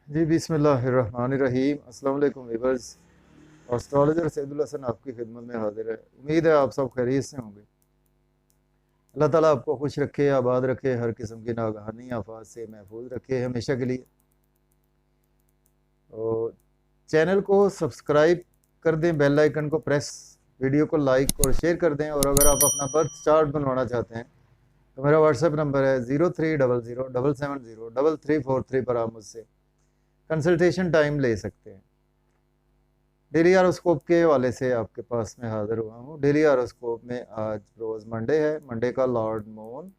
जी बिस्मिल्लाहिर्रहमानिर्रहीम। अस्सलाम वालेकुम वीवर्स। एस्ट्रोलॉजर सैदुल हसन आपकी खिदमत में हाजिर है। उम्मीद है आप सब खैरियत से होंगे। अल्लाह ताला आपको खुश रखे, आबाद रखे, हर किस्म की नागहानी आफात से महफूज रखे हमेशा के लिए। और चैनल को सब्सक्राइब कर दें, बेल आइकन को प्रेस, वीडियो को लाइक और शेयर कर दें। और अगर आप अपना बर्थ चार्ट बनवाना चाहते हैं तो मेरा व्हाट्सएप नंबर है 0300770343 पर आप मुझसे कंसल्टेशन टाइम ले सकते हैं। डेली हारोस्कोप के हवाले से आपके पास में हाजिर हुआ हूँ। डेली हारोस्कोप में आज रोज़ मंडे है, मंडे का लॉर्ड मून,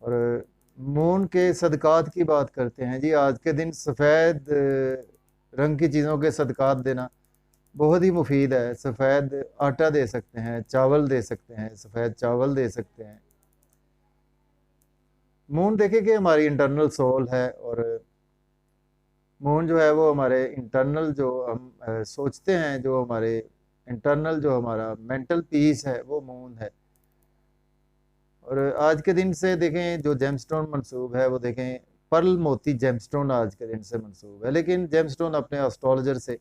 और मून के सदकात की बात करते हैं। जी आज के दिन सफ़ेद रंग की चीज़ों के सदकात देना बहुत ही मुफीद है। सफ़ेद आटा दे सकते हैं, चावल दे सकते हैं, सफ़ेद चावल दे सकते हैं। मून देखे कि हमारी इंटरनल सोल है, और मून जो है वो हमारे इंटरनल जो हम सोचते हैं, जो हमारे इंटरनल जो हमारा मेंटल पीस है वो मून है। और आज के दिन से देखें जो जेमस्टोन मंसूब है वो देखें पर्ल मोती जेमस्टोन आज के दिन से मंसूब है। लेकिन जेमस्टोन अपने एस्ट्रोलॉजर से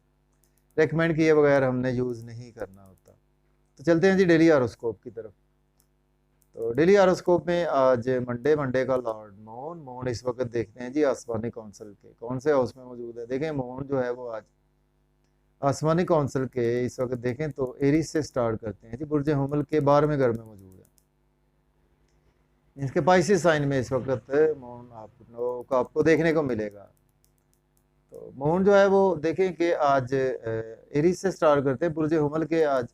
रेकमेंड किए बगैर हमने यूज़ नहीं करना होता। तो चलते हैं जी डेली हारोस्कोप की तरफ। तो डेली हारोस्कोप में आज मंडे का लॉर्ड मून, मून इस वक्त देखते हैं जी आसमानी काउंसिल के कौन से हाउस में मौजूद है। देखें मून जो है वो आज आसमानी काउंसिल के इस वक्त देखें तो एरीज से स्टार्ट करते हैं जी, बुर्ज हुमल के 12वें घर में मौजूद है। इसके पाइसिस साइन में इस वक्त मून आपको देखने को मिलेगा। तो मून जो है वो देखें कि आज एरीज से स्टार्ट करते हैं बुर्ज हुमल के। आज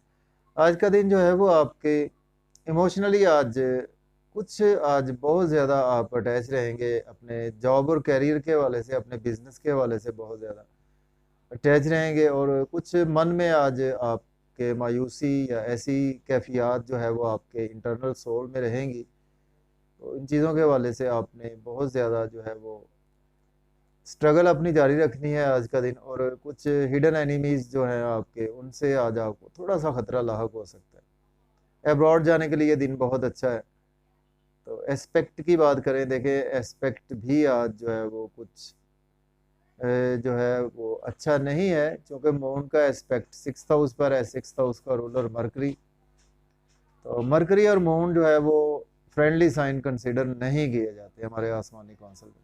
आज का दिन जो है वो आपके इमोशनली आज कुछ आज बहुत ज़्यादा आप अटैच रहेंगे अपने जॉब और कैरियर के हवाले से, अपने बिजनेस के हवाले से बहुत ज़्यादा अटैच रहेंगे। और कुछ मन में आज आपके मायूसी या ऐसी कैफियत जो है वो आपके इंटरनल सोल में रहेंगी। तो इन चीज़ों के हवाले से आपने बहुत ज़्यादा जो है वो स्ट्रगल अपनी जारी रखनी है आज का दिन। और कुछ हिडन एनिमीज़ जो हैं आपके, उनसे आज आपको थोड़ा सा ख़तरा लाहक हो सकता है। अब्रॉड जाने के लिए दिन बहुत अच्छा है। तो एस्पेक्ट की बात करें, देखें एस्पेक्ट भी आज जो है वो कुछ जो है वो अच्छा नहीं है, क्योंकि मून का एस्पेक्ट 6th हाउस पर है, 6th हाउस का रूलर मरकरी। तो मरकरी और मून जो है वो फ्रेंडली साइन कंसिडर नहीं किए जाते हमारे आसमानी काउंसिल में।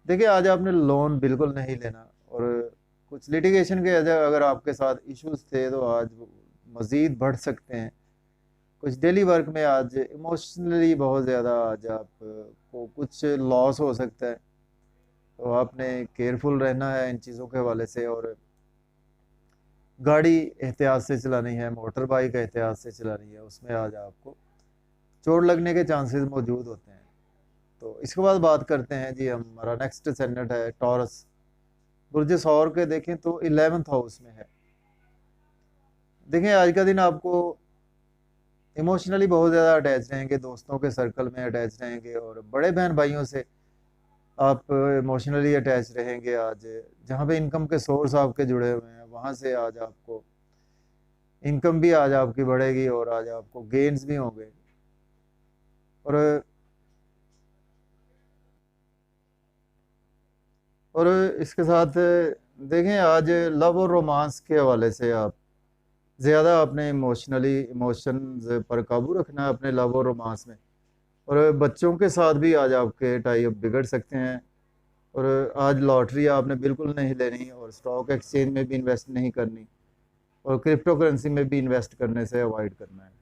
देखिए आज आपने लोन बिल्कुल नहीं लेना, और कुछ लिटिगेशन के अगर आपके साथ इश्यूज थे तो आज वो मज़ीद बढ़ सकते हैं। कुछ डेली वर्क में आज इमोशनली बहुत ज़्यादा आज आपको कुछ लॉस हो सकता है। तो आपने केयरफुल रहना है इन चीज़ों के हवाले से। और गाड़ी एहतियात से चलानी है, मोटर बाइक एहतियात से चलानी है, उसमें आज आपको चोट लगने के चांसेस मौजूद होते हैं। तो इसके बाद बात करते हैं जी, हमारा नेक्स्ट सेनेट है टॉरस, बुर्ज सौर के देखें तो 11th हाउस में है। देखें आज का दिन आपको इमोशनली बहुत ज़्यादा अटैच रहेंगे, दोस्तों के सर्कल में अटैच रहेंगे, और बड़े बहन भाइयों से आप इमोशनली अटैच रहेंगे। आज जहाँ पे इनकम के सोर्स आपके जुड़े हुए हैं वहाँ से आज आपको इनकम भी आज आपकी बढ़ेगी, और आज आपको गेन्स भी होंगे। और इसके साथ देखें आज लव और रोमांस के हवाले से आप ज़्यादा अपने इमोशंस पर काबू रखना है अपने लव और रोमांस में। और बच्चों के साथ भी आज आपके टाई अप बिगड़ सकते हैं। और आज लॉटरी आपने बिल्कुल नहीं लेनी, और स्टॉक एक्सचेंज में भी इन्वेस्ट नहीं करनी, और क्रिप्टो करेंसी में भी इन्वेस्ट करने से अवॉइड करना है।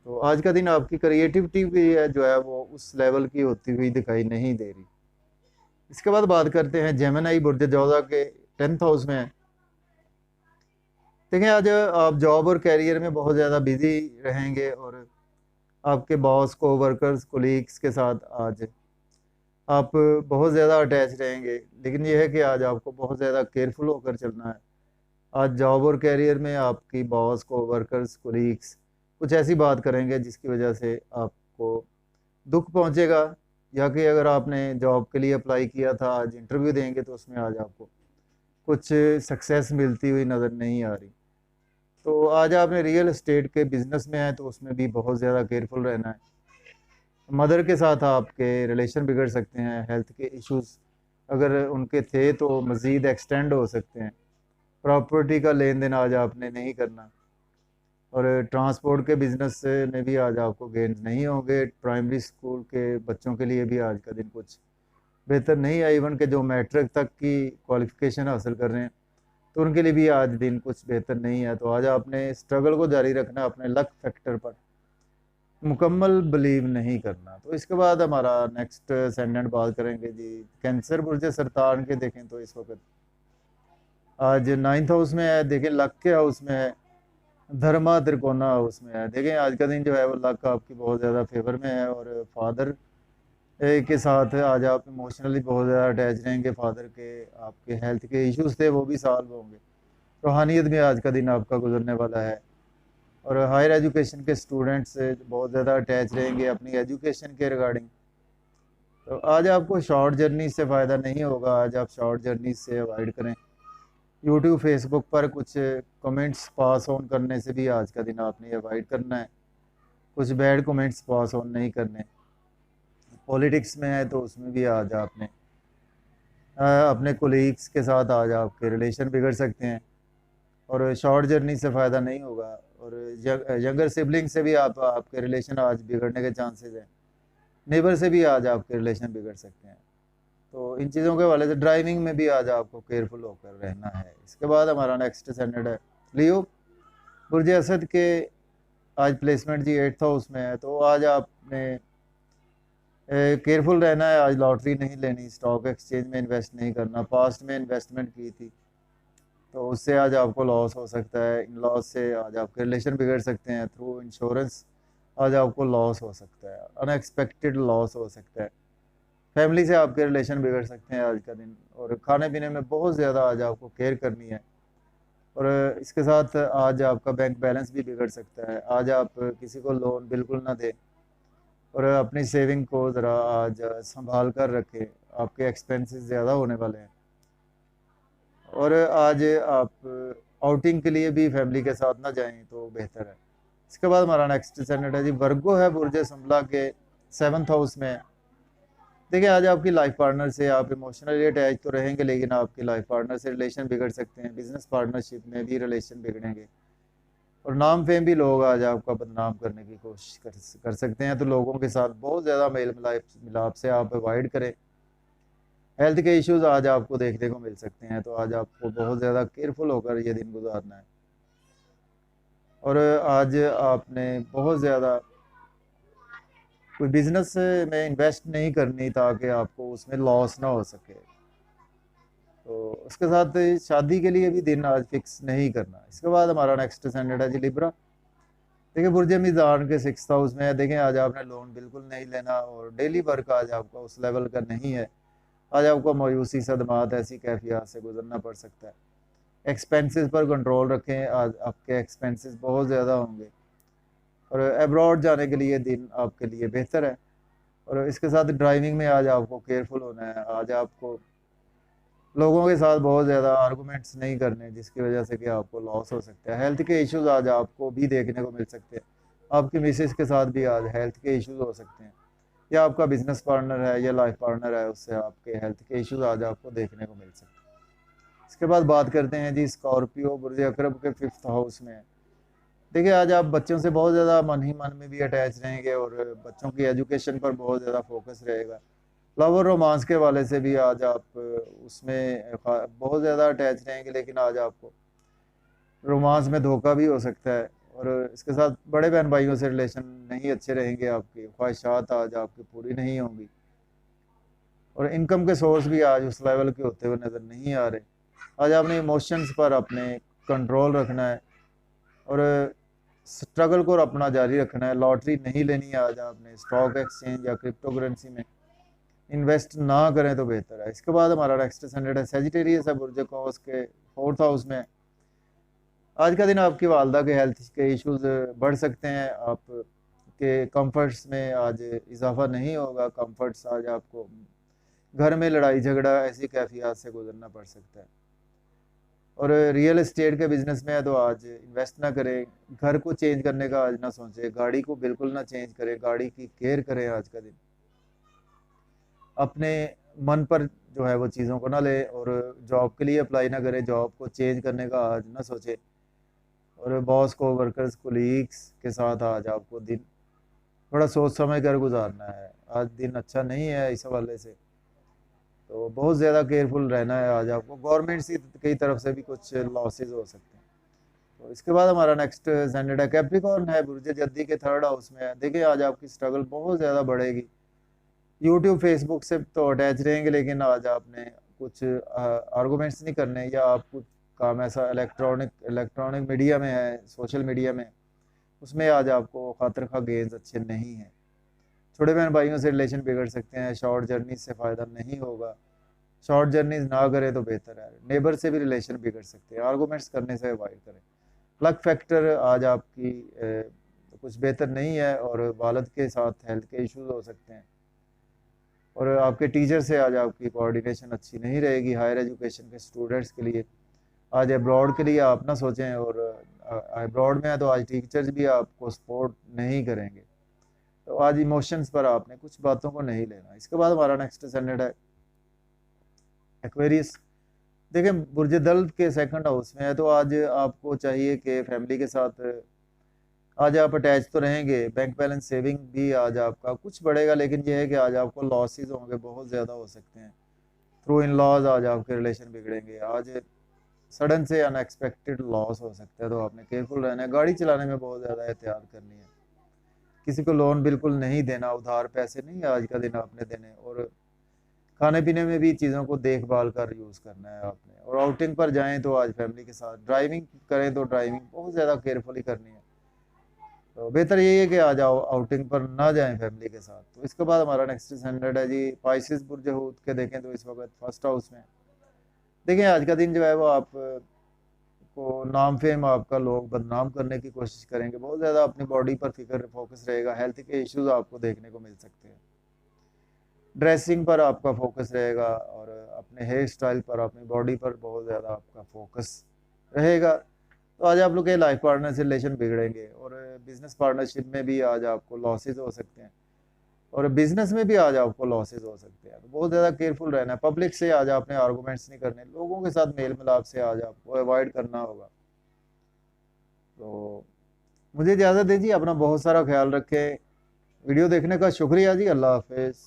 तो आज का दिन आपकी क्रिएटिविटी भी है जो है वो उस लेवल की होती हुई दिखाई नहीं दे रही। इसके बाद बात करते हैं जेमिनी, बुर्ज जोधा के 10th हाउस में है। देखिए आज आप जॉब और कैरियर में बहुत ज़्यादा बिजी रहेंगे, और आपके बॉस को वर्कर्स कोलीग्स के साथ आज आप बहुत ज़्यादा अटैच रहेंगे। लेकिन यह है कि आज आपको बहुत ज़्यादा केयरफुल होकर चलना है। आज जॉब और कैरियर में आपकी बॉस को वर्कर्स कोलीग्स कुछ ऐसी बात करेंगे जिसकी वजह से आपको दुख पहुंचेगा, या कि अगर आपने जॉब के लिए अप्लाई किया था आज इंटरव्यू देंगे तो उसमें आज आपको कुछ सक्सेस मिलती हुई नज़र नहीं आ रही। तो आज आपने रियल एस्टेट के बिजनेस में है तो उसमें भी बहुत ज़्यादा केयरफुल रहना है। मदर के साथ आपके रिलेशन बिगड़ सकते हैं, हेल्थ के इश्यूज अगर उनके थे तो मज़ीद एक्सटेंड हो सकते हैं। प्रॉपर्टी का लेन देन आज आपने नहीं करना, और ट्रांसपोर्ट के बिज़नेस में भी आज आपको गेन नहीं होंगे। प्राइमरी स्कूल के बच्चों के लिए भी आज का दिन कुछ बेहतर नहीं है। इवन के जो मैट्रिक तक की क्वालिफिकेशन हासिल कर रहे हैं तो उनके लिए भी आज दिन कुछ बेहतर नहीं है। तो आज आपने स्ट्रगल को जारी रखना, अपने लक फैक्टर पर मुकम्मल बिलीव नहीं करना। तो इसके बाद हमारा नेक्स्ट सेंडेंट बात करेंगे जी कैंसर बुर्ज सरतान के। देखें तो इस वक्त आज 9th हाउस में है, देखें लक के हाउस में है, धर्मा त्रिकोणा हाउस में है। देखें आज का दिन जो है वो लक आपकी बहुत ज़्यादा फेवर में है, और फादर के साथ आज आप इमोशनली बहुत ज़्यादा अटैच रहेंगे। फादर के आपके हेल्थ के इश्यूज थे वो भी सॉल्व होंगे। रूहानियत में आज का दिन आपका गुजरने वाला है, और हायर एजुकेशन के स्टूडेंट्स से बहुत ज़्यादा अटैच रहेंगे अपनी एजुकेशन के रिगार्डिंग। तो आज आपको शॉर्ट जर्नी से फ़ायदा नहीं होगा, आज आप शॉर्ट जर्नी से अवॉइड करें। यूट्यूब फेसबुक पर कुछ कमेंट्स पास ऑन करने से भी आज का दिन आपने अवॉइड करना है, कुछ बैड कमेंट्स पास ऑन नहीं करने। पॉलिटिक्स में है तो उसमें भी आज आपने अपने कोलीग्स के साथ आज आपके रिलेशन बिगड़ सकते हैं, और शॉर्ट जर्नी से फ़ायदा नहीं होगा। और यंगर सिबलिंग से भी आपके रिलेशन आज बिगड़ने के चांसेस हैं। नेबर से भी आज आपके रिलेशन बिगड़ सकते हैं। तो इन चीज़ों के हवाले से ड्राइविंग में भी आज आपको केयरफुल होकर रहना है। इसके बाद हमारा नेक्स्ट स्टैंडर्ड है लियो बुर्ज असद के। आज प्लेसमेंट जी 8th हाउस में है, तो आज आपने केयरफुल रहना है। आज लॉटरी नहीं लेनी, स्टॉक एक्सचेंज में इन्वेस्ट नहीं करना। पास्ट में इन्वेस्टमेंट की थी तो उससे आज आपको लॉस हो सकता है। इन लॉस से आज आपके रिलेशन बिगड़ सकते हैं। थ्रू इंश्योरेंस आज आपको लॉस हो सकता है, अनएक्सपेक्टेड लॉस हो सकता है। फैमिली से आपके रिलेशन बिगड़ सकते हैं आज का दिन, और खाने पीने में बहुत ज़्यादा आज आपको केयर करनी है। और इसके साथ आज आपका बैंक बैलेंस भी बिगड़ सकता है। आज आप किसी को लोन बिल्कुल ना दें, और अपनी सेविंग को ज़रा आज संभाल कर रखें, आपके एक्सपेंसेस ज़्यादा होने वाले हैं। और आज आप आउटिंग के लिए भी फैमिली के साथ ना जाएं तो बेहतर है। इसके बाद हमारा नेक्स्ट स्टैंडर्ड है जी वर्गो है बुर्ज संभला के 7th हाउस में। देखिए आज आपकी लाइफ पार्टनर से आप इमोशनली अटैच तो रहेंगे, लेकिन आपकी लाइफ पार्टनर से रिलेशन बिगड़ सकते हैं। बिजनेस पार्टनरशिप में भी रिलेशन बिगड़ेंगे, और नाम फेम भी लोग आज आपका बदनाम करने की कोशिश कर सकते हैं। तो लोगों के साथ बहुत ज़्यादा मेल मिलाप से आप अवॉइड करें। हेल्थ के इश्यूज आज आपको देखने को मिल सकते हैं, तो आज आपको बहुत ज़्यादा केयरफुल होकर ये दिन गुजारना है। और आज आपने बहुत ज़्यादा कोई बिजनेस में इन्वेस्ट नहीं करनी ताकि आपको उसमें लॉस ना हो सके। तो उसके साथ शादी के लिए भी दिन आज फिक्स नहीं करना। इसके बाद हमारा नेक्स्ट स्टैंडर्ड है जी लिब्रा। देखिए बुर्ज मीज़ान के 6th हाउस में है। देखें आज आपने लोन बिल्कुल नहीं लेना, और डेली वर्क आज आपका उस लेवल का नहीं है। आज आपको मायूसी सदमात ऐसी कैफियत से गुजरना पड़ सकता है। एक्सपेंसेस पर कंट्रोल रखें, आज आपके एक्सपेंसेस बहुत ज़्यादा होंगे, और अब्रॉड जाने के लिए दिन आपके लिए बेहतर है। और इसके साथ ड्राइविंग में आज आपको केयरफुल होना है। आज आपको लोगों के साथ बहुत ज़्यादा आर्गूमेंट्स नहीं करने, जिसकी वजह से कि आपको लॉस हो सकता है। हेल्थ के इश्यूज आज आपको भी देखने को मिल सकते हैं। आपकी मिसेस के साथ भी आज हेल्थ के इश्यूज हो सकते हैं, या आपका बिजनेस पार्टनर है या लाइफ पार्टनर है, उससे आपके हेल्थ के इश्यूज आज आपको देखने को मिल सकते हैं। इसके बाद बात करते हैं जी स्कॉर्पियो बुर्ज अकरब के 5th हाउस में है। देखिए आज आप बच्चों से बहुत ज़्यादा मन ही मन में भी अटैच रहेंगे, और बच्चों की एजुकेशन पर बहुत ज़्यादा फोकस रहेगा। लव और रोमांस के वाले से भी आज आप उसमें बहुत ज़्यादा अटैच रहेंगे, लेकिन आज आपको रोमांस में धोखा भी हो सकता है। और इसके साथ बड़े बहन भाइयों से रिलेशन नहीं अच्छे रहेंगे, आपकी ख्वाहिशात आज आपकी पूरी नहीं होंगी, और इनकम के सोर्स भी आज उस लेवल के होते हुए नज़र नहीं आ रहे। आज आपने इमोशंस पर अपने कंट्रोल रखना है, और स्ट्रगल को अपना जारी रखना है। लॉटरी नहीं लेनी है आज आपने। स्टॉक एक्सचेंज या क्रिप्टो करेंसी में इन्वेस्ट ना करें तो बेहतर है। इसके बाद हमारा नेक्स्ट स्टैंडर्ड है सेजिटेरियस है बुर्ज कौस के 4th हाउस में। आज का दिन आपकी वालदा के हेल्थ के इश्यूज बढ़ सकते हैं। आप के कंफर्ट्स में आज इजाफा नहीं होगा। कंफर्ट्स आज आपको घर में लड़ाई झगड़ा ऐसी कैफियत से गुजरना पड़ सकता है। और रियल एस्टेट के बिजनेस में है तो आज इन्वेस्ट ना करें। घर को चेंज करने का आज ना सोचें। गाड़ी को बिल्कुल ना चेंज करें, गाड़ी की केयर करें आज का दिन। अपने मन पर जो है वो चीज़ों को ना ले, और जॉब के लिए अप्लाई ना करे, जॉब को चेंज करने का आज ना सोचे, और बॉस को, वर्कर्स, कोलीग्स के साथ आज आपको दिन थोड़ा सोच समझ कर गुजारना है। आज दिन अच्छा नहीं है इस हवाले से, तो बहुत ज़्यादा केयरफुल रहना है। आज आपको गवर्नमेंट की तरफ से भी कुछ लॉसेज हो सकते हैं। तो इसके बाद हमारा नेक्स्ट सैटरडे कैप्रिकॉर्न है, बुर्ज जद्दी के थर्ड हाउस में है। देखिए आज आपकी स्ट्रगल बहुत ज़्यादा बढ़ेगी। यूट्यूब फेसबुक से तो अटैच रहेंगे, लेकिन आज आपने कुछ आर्गूमेंट्स नहीं करने, या आप कुछ काम ऐसा इलेक्ट्रॉनिक मीडिया में है, सोशल मीडिया में, उसमें आज आपको खातर खा गेंस अच्छे नहीं हैं। छोटे बहन भाइयों से रिलेशन बिगड़ सकते हैं। शॉर्ट जर्नी से फ़ायदा नहीं होगा, शॉर्ट जर्नीज ना करें तो बेहतर है। नेबर से भी रिलेशन बिगड़ सकते हैं, आर्गूमेंट्स करने से अवॉइड करें। लक फैक्टर आज आपकी कुछ बेहतर नहीं है, और वालद के साथ हेल्थ के इश्यूज हो सकते हैं, और आपके टीचर से आज आपकी कोऑर्डिनेशन अच्छी नहीं रहेगी। हायर एजुकेशन के स्टूडेंट्स के लिए आज अब्रॉड के लिए आप ना सोचें, और अब्रॉड में है तो आज टीचर्स भी आपको सपोर्ट नहीं करेंगे। तो आज इमोशंस पर आपने कुछ बातों को नहीं लेना। इसके बाद हमारा नेक्स्ट सैटरडे है एक्वेरियस। देखिए बुर्ज दल्त के सेकंड हाउस में है, तो आज आपको चाहिए कि फैमिली के साथ आज आप अटैच तो रहेंगे। बैंक बैलेंस सेविंग भी आज आपका कुछ बढ़ेगा, लेकिन यह है कि आज आपको लॉसेस होंगे, बहुत ज़्यादा हो सकते हैं। थ्रू इन लॉज आज आपके रिलेशन बिगड़ेंगे। आज सडन से अनएक्सपेक्टेड लॉस हो सकता है, तो आपने केयरफुल रहना है। गाड़ी चलाने में बहुत ज़्यादा एहतियात करनी है। किसी को लोन बिल्कुल नहीं देना, उधार पैसे नहीं आज का दिन आपने देने, और खाने पीने में भी चीज़ों को देखभाल कर यूज़ करना है आपने। और आउटिंग पर जाएं तो आज फैमिली के साथ, ड्राइविंग करें तो ड्राइविंग बहुत ज़्यादा केयरफुली करनी है। तो बेहतर यही है कि आज आउटिंग पर ना जाएं फैमिली के साथ। तो इसके बाद हमारा नेक्स्ट सैटरडे है जी पाइसिस बुर्ज हूत के। देखें तो इस वक्त फर्स्ट हाउस में देखें, आज का दिन जो है वो आप को नाम फेम आपका लोग बदनाम करने की कोशिश करेंगे। बहुत ज़्यादा अपनी बॉडी पर फिक्र फोकस रहेगा। हेल्थ के इश्यूज आपको देखने को मिल सकते हैं। ड्रेसिंग पर आपका फोकस रहेगा, और अपने हेयर स्टाइल पर, अपनी बॉडी पर बहुत ज़्यादा आपका फोकस रहेगा। तो आज आप लोग के लाइफ पार्टनर से रिलेशन बिगड़ेंगे, और बिजनेस पार्टनरशिप में भी आज आपको लॉसेज हो सकते हैं, और बिजनेस में भी आज आपको लॉसेज हो सकते हैं। तो बहुत ज़्यादा केयरफुल रहना है। पब्लिक से आज आपने आर्गूमेंट्स नहीं करने, लोगों के साथ मेल मिलाप से आज आपको अवॉइड करना होगा। तो मुझे इजाज़त दीजिए, अपना बहुत सारा ख्याल रखें। वीडियो देखने का शुक्रिया जी। अल्लाह हाफिज़।